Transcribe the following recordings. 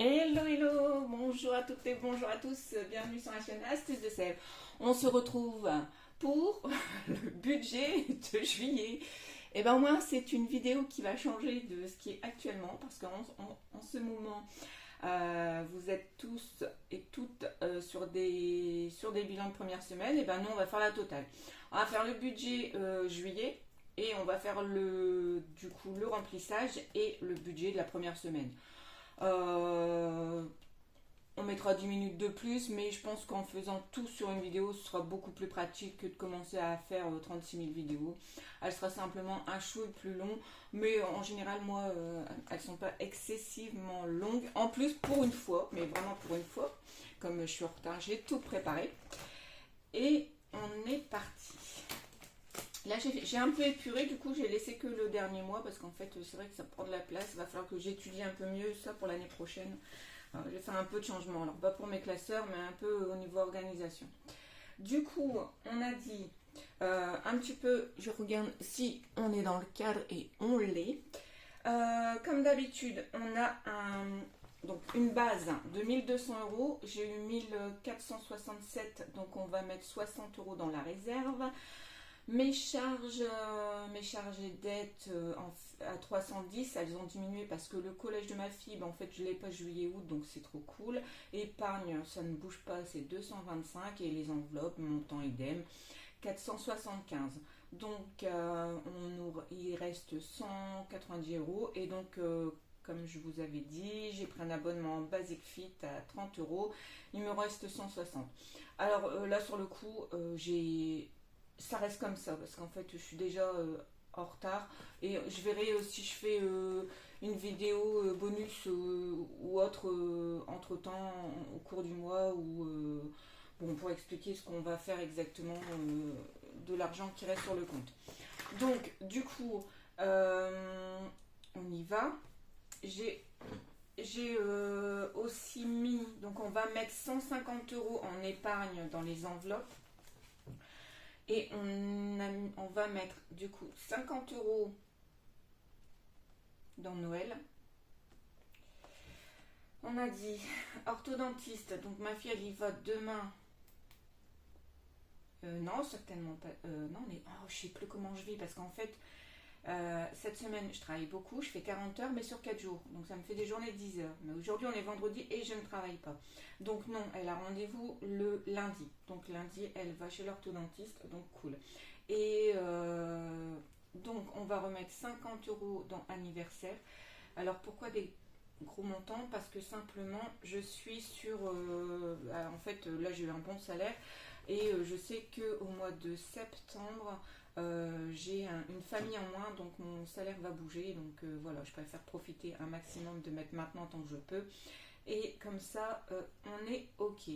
Hello, hello, bonjour à toutes et bonjour à tous, bienvenue sur la chaîne Astuces de Sèvres. On se retrouve pour le budget de juillet. Et ben moi, c'est une vidéo qui va changer de ce qui est actuellement parce qu'en ce moment, vous êtes tous et toutes sur des bilans de première semaine. Et ben nous, on va faire la totale. On va faire le budget juillet et on va faire du coup le remplissage et le budget de la première semaine. Euh, on mettra 10 minutes de plus, mais je pense qu'en faisant tout sur une vidéo, ce sera beaucoup plus pratique que de commencer à faire 36 000 vidéos. Elle sera simplement un chouille plus long, mais en général, moi, elles sont pas excessivement longues. En plus, pour une fois, mais vraiment pour une fois, comme je suis en retard, j'ai tout préparé. Et on est parti. Là, j'ai un peu épuré, du coup, j'ai laissé que le dernier mois parce qu'en fait, c'est vrai que ça prend de la place. Il va falloir que j'étudie un peu mieux ça pour l'année prochaine. Alors, je vais faire un peu de changement. Alors, pas pour mes classeurs, mais un peu au niveau organisation. Du coup, on a dit un petit peu, je regarde si on est dans le cadre et on l'est. Comme d'habitude, on a donc une base de 1200 euros. J'ai eu 1467, donc on va mettre 60 euros dans la réserve. Mes charges et dettes à 310, elles ont diminué parce que le collège de ma fille, en fait, je l'ai pas juillet-août, donc c'est trop cool. Épargne, ça ne bouge pas, c'est 225 et les enveloppes, montant idem, 475. Donc, il reste 190 euros et donc, comme je vous avais dit, j'ai pris un abonnement Basic Fit à 30 euros. Il me reste 160. Alors là, sur le coup, ça reste comme ça parce qu'en fait je suis déjà en retard et je verrai si je fais une vidéo bonus ou autre entre temps au cours du mois ou bon, pour expliquer ce qu'on va faire exactement de l'argent qui reste sur le compte. Donc du coup on y va. J'ai aussi mis, donc on va mettre 150 euros en épargne dans les enveloppes. Et on va mettre du coup 50 euros dans Noël. On a dit orthodontiste, donc ma fille elle y va demain. Non, certainement pas. Non, mais je sais plus comment je vis parce qu'en fait, cette semaine je travaille beaucoup, je fais 40 heures mais sur 4 jours. Donc ça me fait des journées de 10 heures. Mais aujourd'hui on est vendredi et je ne travaille pas. Donc non, elle a rendez-vous le lundi. Donc lundi elle va chez l'orthodontiste, donc cool. Et donc on va remettre 50 euros dans anniversaire. Alors pourquoi des gros montants? Parce que simplement je suis sur... en fait là j'ai eu un bon salaire et je sais qu'au mois de septembre j'ai une famille en moins, donc mon salaire va bouger. Donc voilà, je préfère profiter un maximum de mettre maintenant tant que je peux. Et comme ça, on est OK.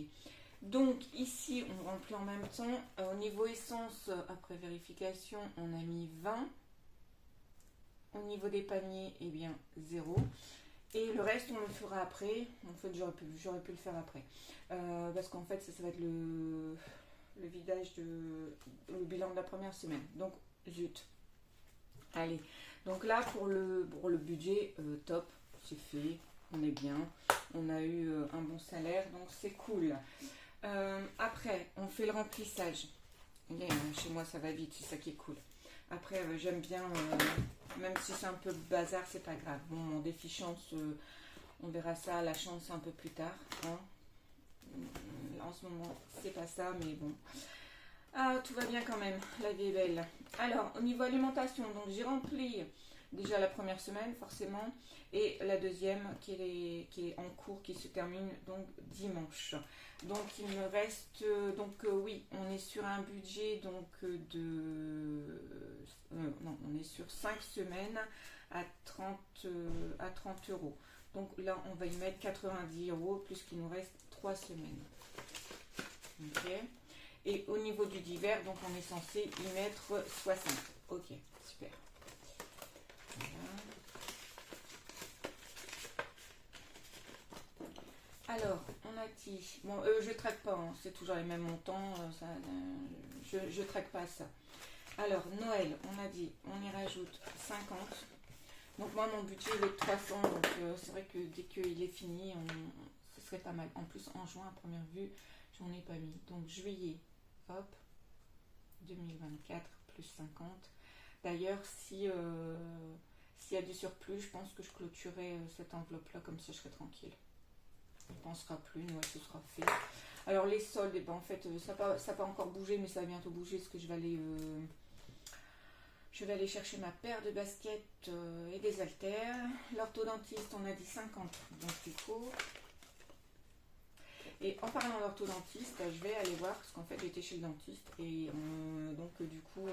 Donc ici, on remplit en même temps. Au niveau essence, après vérification, on a mis 20. Au niveau des paniers, eh bien 0. Et le reste, on le fera après. En fait, j'aurais pu le faire après. Parce qu'en fait, ça va être le vidage le bilan de la première semaine. Donc, zut. Allez. Donc là, pour le budget, top. C'est fait. On est bien. On a eu un bon salaire. Donc, c'est cool. Après, on fait le remplissage. Chez moi, ça va vite. C'est ça qui est cool. Après, j'aime bien, même si c'est un peu bazar, c'est pas grave. Bon, mon défi chance, on verra ça, la chance un peu plus tard. Hein. En ce moment, c'est pas ça, mais bon. Ah, tout va bien quand même, la vie est belle. Alors, au niveau alimentation, donc j'ai rempli déjà la première semaine, forcément, et la deuxième qui est en cours, qui se termine donc dimanche. Donc il me reste, oui, on est sur un budget donc non, on est sur 5 semaines à 30 euros. Donc là, on va y mettre 90 euros, plus qu'il nous reste 3 semaines. Ok. Et au niveau du divers, donc on est censé y mettre 60. Ok, super. Voilà. Alors, on a dit... Bon, je traque pas, hein, c'est toujours les mêmes montants. Je traque pas ça. Alors, Noël, on a dit, on y rajoute 50. Donc moi mon budget il est de 300, donc c'est vrai que dès qu'il est fini, ce serait pas mal. En plus en juin à première vue, j'en ai pas mis. Donc juillet, hop, 2024 plus 50. D'ailleurs s'il y a du surplus, je pense que je clôturerai cette enveloppe là, comme ça je serai tranquille. On ne pensera plus, nous ce sera fait. Alors les soldes, eh ben, en fait ça n'a pas encore bougé, mais ça va bientôt bouger parce que je vais aller chercher ma paire de baskets et des haltères. L'orthodontiste, on a dit 50, donc du coup. Et en parlant d'orthodontiste, je vais aller voir, parce qu'en fait j'étais chez le dentiste, et donc du coup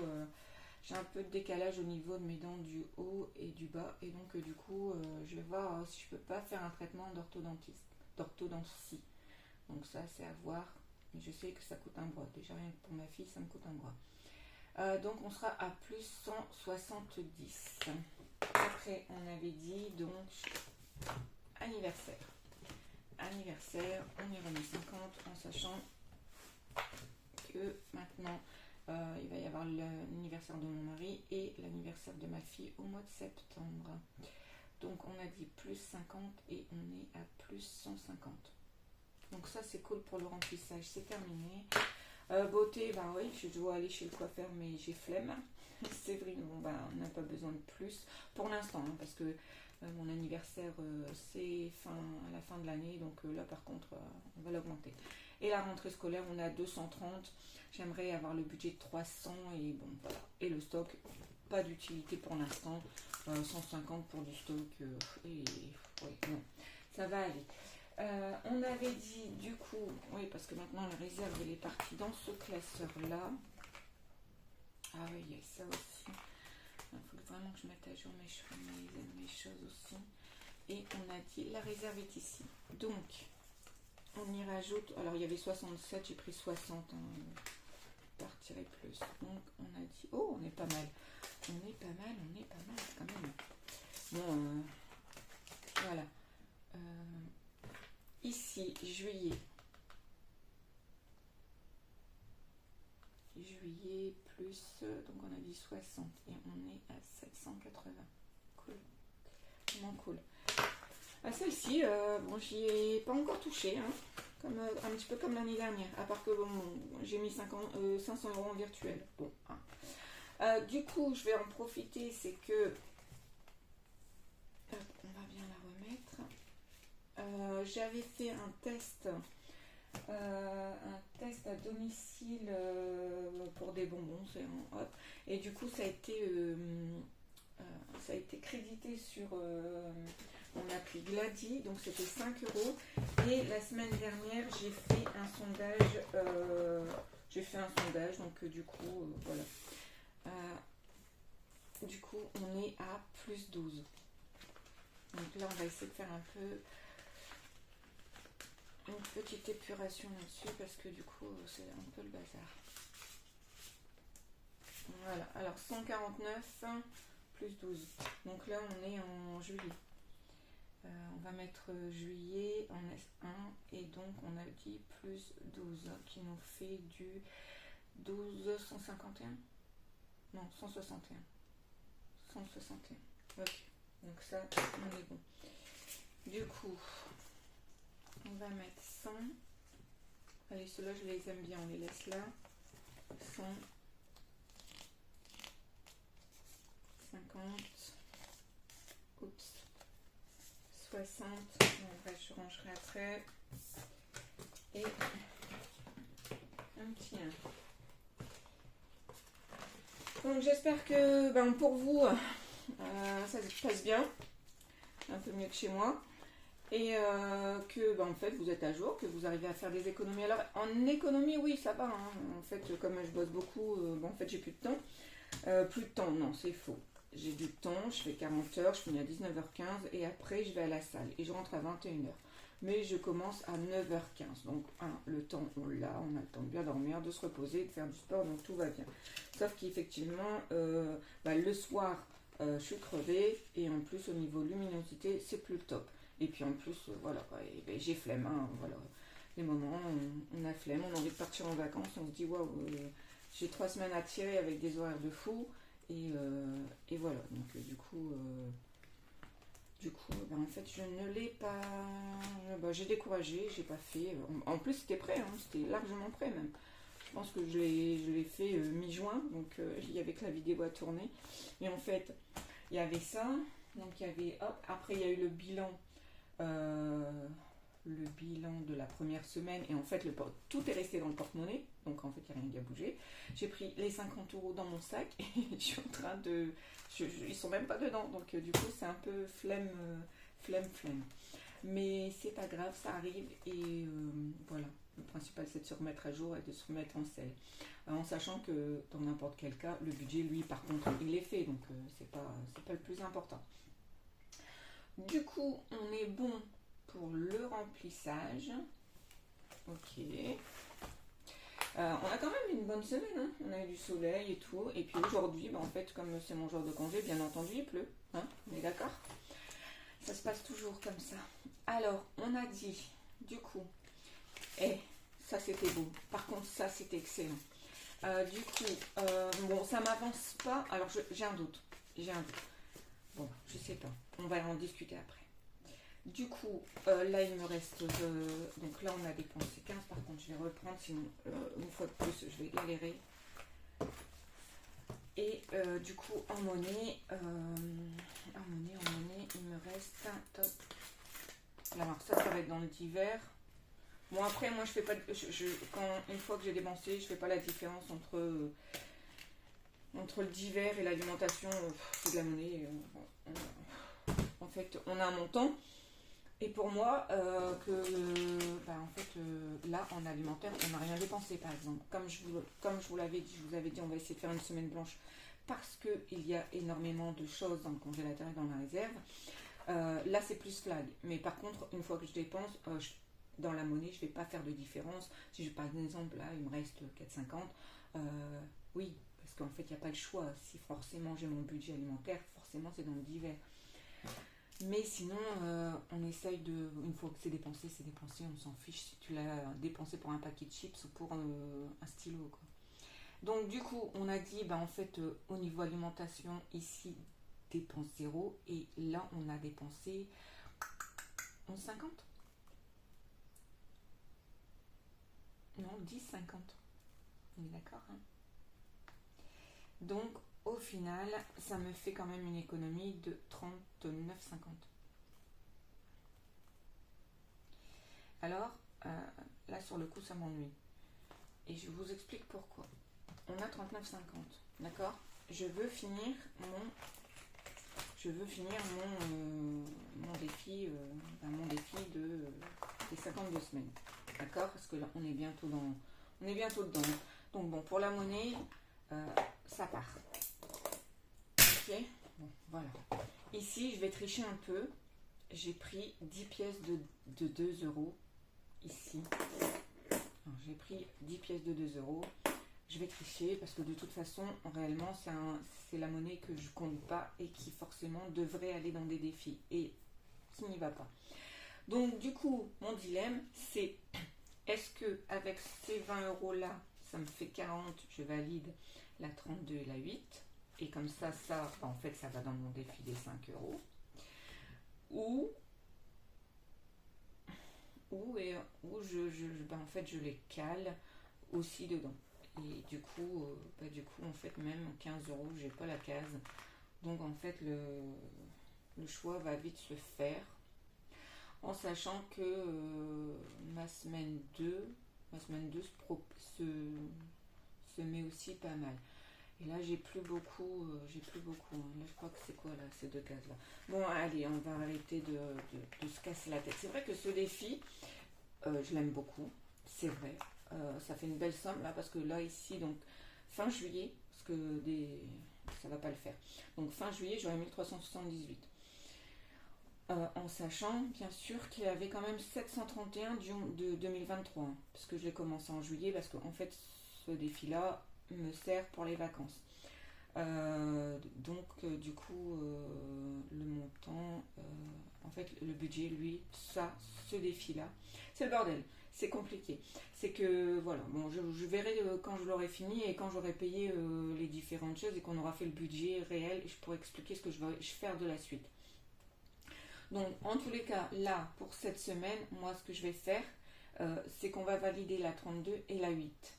j'ai un peu de décalage au niveau de mes dents du haut et du bas, et donc du coup je vais voir si je peux pas faire un traitement d'orthodontie. Donc ça c'est à voir, mais je sais que ça coûte un bras. Déjà rien que pour ma fille ça me coûte un bras. Donc on sera à plus 170. Après on avait dit donc anniversaire. Anniversaire, on y remet 50 en sachant que maintenant il va y avoir l'anniversaire de mon mari et l'anniversaire de ma fille au mois de septembre. Donc on a dit plus 50 et on est à plus 150. Donc ça c'est cool pour le remplissage, c'est terminé. Beauté, ben oui, je dois aller chez le coiffeur mais j'ai flemme. C'est vrai, bon, ben, on n'a pas besoin de plus pour l'instant, hein, parce que mon anniversaire c'est à la fin de l'année, donc là par contre on va l'augmenter. Et la rentrée scolaire on est à 230, j'aimerais avoir le budget de 300 et bon voilà. Et le stock, pas d'utilité pour l'instant, 150 pour du stock et ouais, non, ça va aller. On avait dit du coup, oui parce que maintenant la réserve elle est partie dans ce classeur là. Ah oui, il y a ça aussi. Il faut vraiment que je mette à jour mes choses aussi. Et on a dit la réserve est ici. Donc on y rajoute, alors il y avait 67, j'ai pris 60, hein, partirai plus. Donc on a dit, oh on est pas mal. On est pas mal quand même. Bon, voilà. Ici, juillet plus, donc on a dit 60 et on est à 780. Cool. Vraiment cool. Celle-ci, bon, j'y ai pas encore touché, hein, comme, un petit peu comme l'année dernière, à part que bon, j'ai mis 500 € en virtuel. Bon, hein. Du coup, je vais en profiter, c'est que hop, on va bien la remettre. J'avais fait un test à domicile pour des bonbons, hop, et du coup ça a été crédité sur mon appli Glady, donc c'était 5 €. Et la semaine dernière j'ai fait un sondage, donc du coup voilà. Du coup on est à plus 12. Donc là on va essayer de faire un peu une petite épuration là-dessus parce que du coup c'est un peu le bazar. Voilà, alors 149 plus 12. Donc là on est en juillet. On va mettre juillet en S1 et donc on a dit plus 12 qui nous fait du 1251. Non, 161. 161. Ok, donc ça on est bon. Du coup on va mettre 100. Allez, ceux-là, je les aime bien, on les laisse là. 100. 50. Oups. 60. Bon, bref, je rangerai après. Et un petit 1. Donc, j'espère que pour vous, ça se passe bien. Un peu mieux que chez moi. Et que en fait vous êtes à jour, que vous arrivez à faire des économies. Alors en économie oui ça va, hein. En fait comme je bosse beaucoup, en fait j'ai plus de temps. Plus de temps, non c'est faux. J'ai du temps, je fais 40 heures, je finis à 19h15 et après je vais à la salle et je rentre à 21h. Mais je commence à 9h15. Donc le temps on l'a, on a le temps de bien dormir, de se reposer, de faire du sport, donc tout va bien. Sauf qu'effectivement le soir je suis crevée et en plus au niveau luminosité c'est plus le top. Et puis en plus, voilà, j'ai flemme, hein, voilà. Les moments, on a flemme, on a envie de partir en vacances, on se dit, waouh, j'ai 3 semaines à tirer avec des horaires de fou, et voilà. Donc du coup, Du coup, ben, en fait, je ne l'ai pas. Ben, j'ai découragé, j'ai pas fait. En plus, c'était prêt, hein, c'était largement prêt même. Je pense que je l'ai fait mi-juin, donc il y avait que la vidéo à tourner. Et en fait, il y avait ça. Donc il y avait. Hop, après, il y a eu euh, le bilan de la première semaine. Et en fait, tout est resté dans le porte-monnaie. Donc en fait, il n'y a rien qui a bougé. J'ai pris les 50 € dans mon sac et je suis en train de. Ils sont même pas dedans. Donc du coup, c'est un peu flemme, flemme. Mais c'est pas grave, ça arrive. Et voilà. Le principal, c'est de se remettre à jour et de se remettre en selle. En sachant que dans n'importe quel cas, le budget, lui, par contre, il est fait. Donc c'est pas le plus important. Du coup, on est bon pour le remplissage. Ok. On a quand même une bonne semaine, hein. On a eu du soleil et tout. Et puis aujourd'hui, en fait, comme c'est mon jour de congé, bien entendu, il pleut. Hein, on est d'accord? Ça se passe toujours comme ça. Alors, on a dit, du coup, ça c'était beau. Par contre, ça c'était excellent. Du coup, bon, ça m'avance pas. Alors, j'ai un doute. Bon, je sais pas. On va en discuter après. Du coup, là, il me reste. Donc là, on a dépensé 15. Par contre, je vais reprendre. Sinon, une fois de plus, je vais galérer. Et du coup, en monnaie, il me reste. Top. Alors, ça va être dans le divers. Bon, après, moi, je fais pas. Une fois que j'ai dépensé, je fais pas la différence entre le divers et l'alimentation. C'est de la monnaie. En fait, on a un montant. Et pour moi, là, en alimentaire, on n'a rien dépensé, par exemple. Comme je vous l'avais dit, on va essayer de faire une semaine blanche parce qu'il y a énormément de choses dans le congélateur et dans la réserve. Là, c'est plus flag. Mais par contre, une fois que je dépense, dans la monnaie, je ne vais pas faire de différence. Si par exemple, là, il me reste 4,50, oui, parce qu'en fait, il n'y a pas le choix. Si forcément j'ai mon budget alimentaire, forcément, c'est dans le divers. Mais sinon, on essaye de. Une fois que c'est dépensé, on s'en fiche si tu l'as dépensé pour un paquet de chips ou pour un stylo, quoi. Donc, du coup, on a dit, en fait, au niveau alimentation, ici, dépense zéro. Et là, on a dépensé 11,50. Non, 10,50. On est d'accord, hein? Donc, au final, ça me fait quand même une économie de 39,50. Alors, là sur le coup, ça m'ennuie. Et je vous explique pourquoi. On a 39,50, d'accord? Je veux finir mon défi, des 52 semaines, d'accord? Parce que là, on est bientôt dedans. Donc bon, pour la monnaie, ça part. Ok, bon, voilà. Ici, je vais tricher un peu. J'ai pris 10 pièces de 2 euros. Ici. Alors, j'ai pris 10 pièces de 2 euros. Je vais tricher parce que de toute façon, réellement, c'est la monnaie que je compte pas et qui forcément devrait aller dans des défis et qui n'y va pas. Donc, du coup, mon dilemme, c'est est-ce que avec ces 20 euros là, ça me fait 40, je valide la 32 et la 8. Et comme ça, en fait, ça va dans mon défi des 5 euros. Ou en fait, je les cale aussi dedans. Et du coup, en fait, même 15 euros, j'ai pas la case. Donc, en fait, le choix va vite se faire. En sachant que ma semaine 2 se met aussi pas mal. Et là, j'ai plus beaucoup. Hein. Là, je crois que c'est quoi là, ces deux cases là. Bon, allez, on va arrêter de se casser la tête. C'est vrai que ce défi, je l'aime beaucoup. C'est vrai. Ça fait une belle somme là, parce que là, ici, donc, fin juillet, parce que ça va pas le faire. Donc, fin juillet, j'aurai 1378. En sachant, bien sûr, qu'il y avait quand même 731 de 2023. Hein, parce que je l'ai commencé en juillet, parce qu'en fait, ce défi-là me sert pour les vacances. Du coup, le montant, en fait, le budget, lui, ce défi-là, c'est le bordel. C'est compliqué. C'est que, voilà, bon, je verrai quand je l'aurai fini et quand j'aurai payé les différentes choses et qu'on aura fait le budget réel, et je pourrai expliquer ce que je vais faire de la suite. Donc en tous les cas, là, pour cette semaine, moi ce que je vais faire, c'est qu'on va valider la 32 et la 8.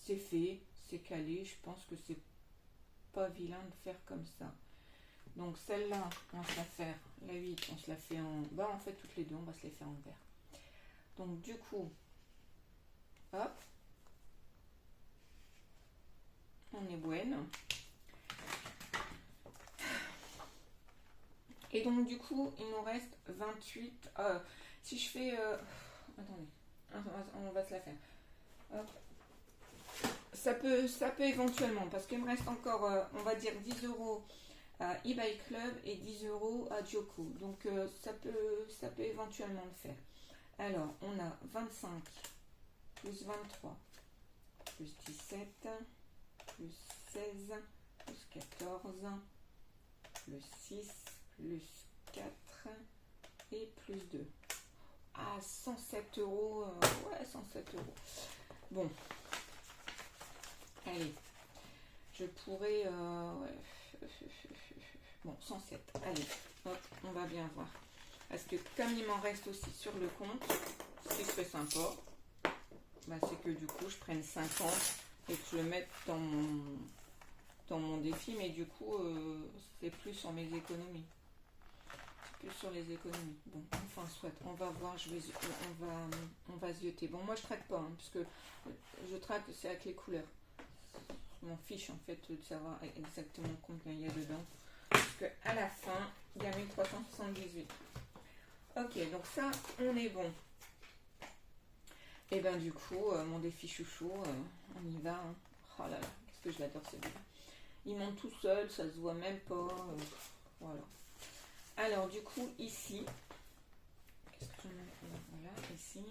C'est fait, c'est calé, je pense que c'est pas vilain de faire comme ça. Donc celle-là, on va se la faire, la 8, on se la fait en... Bah en fait toutes les deux, on va se les faire en vert. Donc du coup, hop, on est bonne. Et donc du coup, il nous reste 28. Si je fais... attendez, on va se la faire. Hop. Ça peut éventuellement, parce qu'il me reste encore, on va dire 10 euros à eBay Club et 10 euros à Joko. Donc ça peut éventuellement le faire. Alors, on a 25 plus 23 plus 17 plus 16 plus 14 plus 6 plus 4 et plus 2. Ah, 107 euros. Ouais, 107 euros. Bon. Allez. Je pourrais... ouais. Bon, 107. Allez. Hop, on va bien voir. Parce que comme il m'en reste aussi sur le compte, ce qui serait sympa, bah, c'est que du coup, je prenne 50 et que je le mette dans mon défi. Mais du coup, c'est plus sur mes économies. Sur les économies. Bon, enfin, soit, on va voir, on va zioter. Bon, moi, je traque pas, hein, puisque je traque, c'est avec les couleurs. Je m'en fiche, en fait, de savoir exactement combien il y a dedans. Parce qu'à la fin, il y a 1378. Ok, donc ça, on est bon. Et ben du coup, mon défi chouchou, on y va. Hein. Oh là là, qu'est-ce que je l'adore, celui-là. Il monte tout seul, ça se voit même pas. Voilà. Alors du coup ici, qu'est-ce que je mets? Voilà, ici,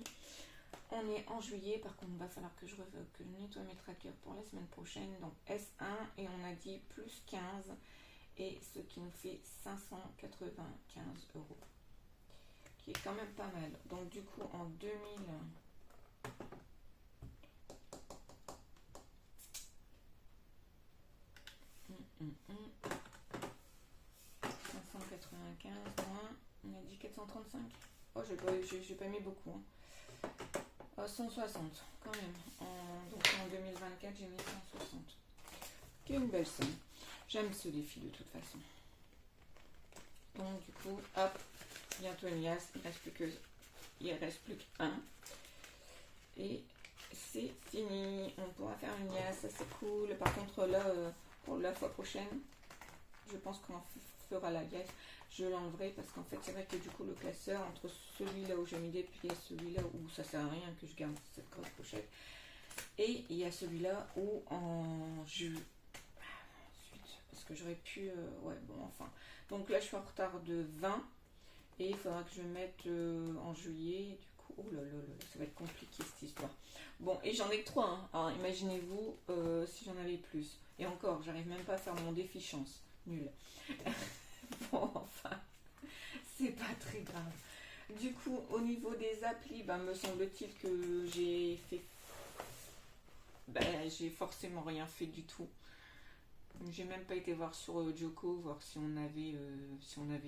on est en juillet, par contre il va falloir que je nettoie mes trackers pour la semaine prochaine, donc S1 et on a dit plus 15 et ce qui nous fait 595 euros, qui est quand même pas mal. Donc du coup en 2000... 595 moins, on a dit 435. Oh, j'ai pas mis beaucoup. Hein. 160 quand même. Donc en 2024, j'ai mis 160. Qui est une belle somme. J'aime ce défi de toute façon. Donc du coup, hop, bientôt une liasse. Il reste plus qu'un. Et c'est fini. On pourra faire une liasse, ça c'est cool. Par contre là, pour la fois prochaine, je pense qu'on fera la liasse. Je l'enlèverai parce qu'en fait c'est vrai que du coup le classeur entre celui-là où j'ai mis des pieds et celui-là où ça sert à rien que je garde cette grosse pochette, et il y a celui-là où en juillet, parce que j'aurais pu ouais bon enfin, donc là je suis en retard de 20 et il faudra que je mette en juillet. Du coup oh là là là, ça va être compliqué cette histoire. Bon, et j'en ai que 3 hein. Alors imaginez-vous si j'en avais plus, et encore j'arrive même pas à faire mon défi chance, nul. Bon, enfin, c'est pas très grave. Du coup, au niveau des applis, me semble-t-il que j'ai fait... j'ai forcément rien fait du tout. J'ai même pas été voir sur Joko, voir si on avait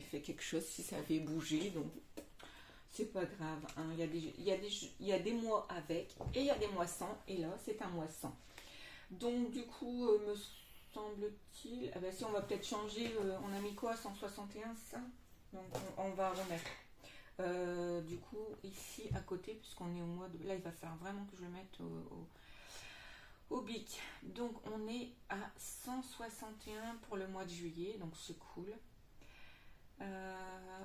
fait quelque chose, si ça avait bougé. Donc, c'est pas grave. Hein. Il y a des mois avec et il y a des mois sans. Et là, c'est un mois sans. Donc, du coup, me semble-t-il... Ah si, on va peut-être changer. On a mis quoi? 161, ça? Donc, on va remettre. Du coup, ici, à côté, puisqu'on est au mois de... Là, il va falloir vraiment que je le mette au bic. Donc, on est à 161 pour le mois de juillet. Donc, c'est cool.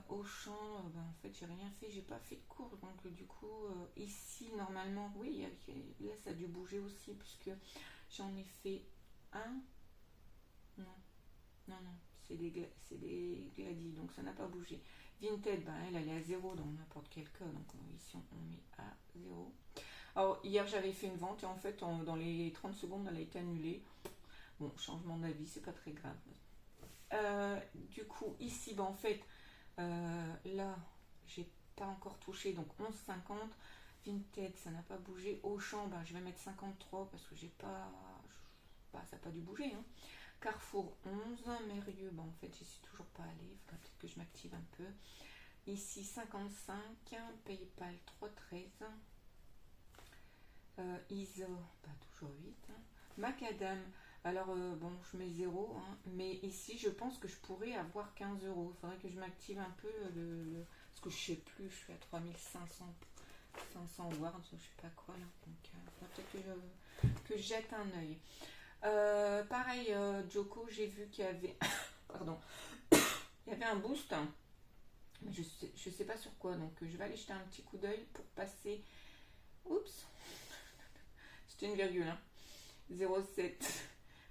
Auchan, en fait, j'ai rien fait. J'ai pas fait de cours. Donc, du coup, ici, normalement, oui, là, ça a dû bouger aussi, puisque j'en ai fait un. Non, c'est des Gladys, donc ça n'a pas bougé. Vinted, elle est à 0 dans n'importe quel cas, donc ici on met à 0. Alors hier j'avais fait une vente et en fait dans les 30 secondes elle a été annulée. Bon, changement d'avis, c'est pas très grave. Du coup ici, en fait, là j'ai pas encore touché, donc 11,50. Vinted, ça n'a pas bougé. Auchan, je vais mettre 53 parce que j'ai pas... ça n'a pas dû bouger, hein. Carrefour 11, Mérieux, bon en fait j'y suis toujours pas allée, il faudrait peut-être que je m'active un peu. Ici 55, Paypal 3,13, ISO, pas toujours 8, hein. Macadam, alors bon je mets 0, hein, mais ici je pense que je pourrais avoir 15 euros. Il faudrait que je m'active un peu parce que je sais plus, je suis à 3500 wards, je sais pas quoi là, donc peut-être que je jette un œil. Pareil, Joko, j'ai vu qu'il y avait pardon, il y avait un boost, hein, mais je sais pas sur quoi, donc je vais aller jeter un petit coup d'œil pour passer. Oups, c'était une virgule, hein. 0,7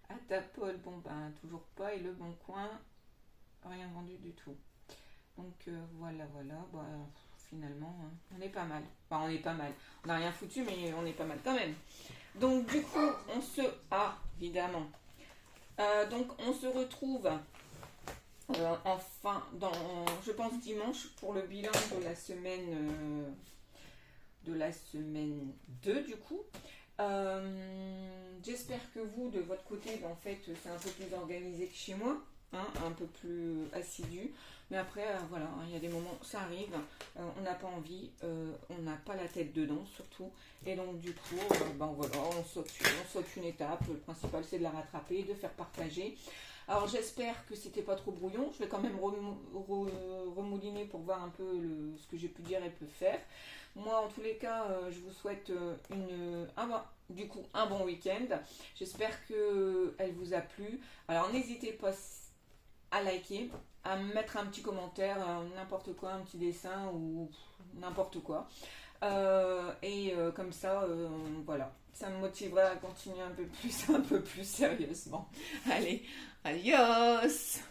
à Tapol, bon ben toujours pas, et le Bon Coin, rien vendu du tout. Donc voilà, bah, finalement on est pas mal. Enfin on est pas mal, on n'a rien foutu mais on est pas mal quand même. Donc du coup on se... Ah évidemment. Donc on se retrouve enfin je pense dimanche pour le bilan de la semaine 2 du coup. J'espère que vous de votre côté en fait c'est un peu plus organisé que chez moi, hein, un peu plus assidu, mais après voilà, il y a des moments ça arrive, on n'a pas envie, on n'a pas la tête dedans surtout, et donc du coup ben voilà, on saute une étape, le principal c'est de la rattraper, de faire partager. Alors j'espère que c'était pas trop brouillon, je vais quand même remouliner pour voir un peu ce que j'ai pu dire et peut faire. Moi en tous les cas je vous souhaite un bon week-end, j'espère qu'elle vous a plu. Alors n'hésitez pas à liker, à mettre un petit commentaire, n'importe quoi, un petit dessin ou n'importe quoi. Comme ça, voilà, ça me motivera à continuer un peu plus sérieusement. Allez, adios!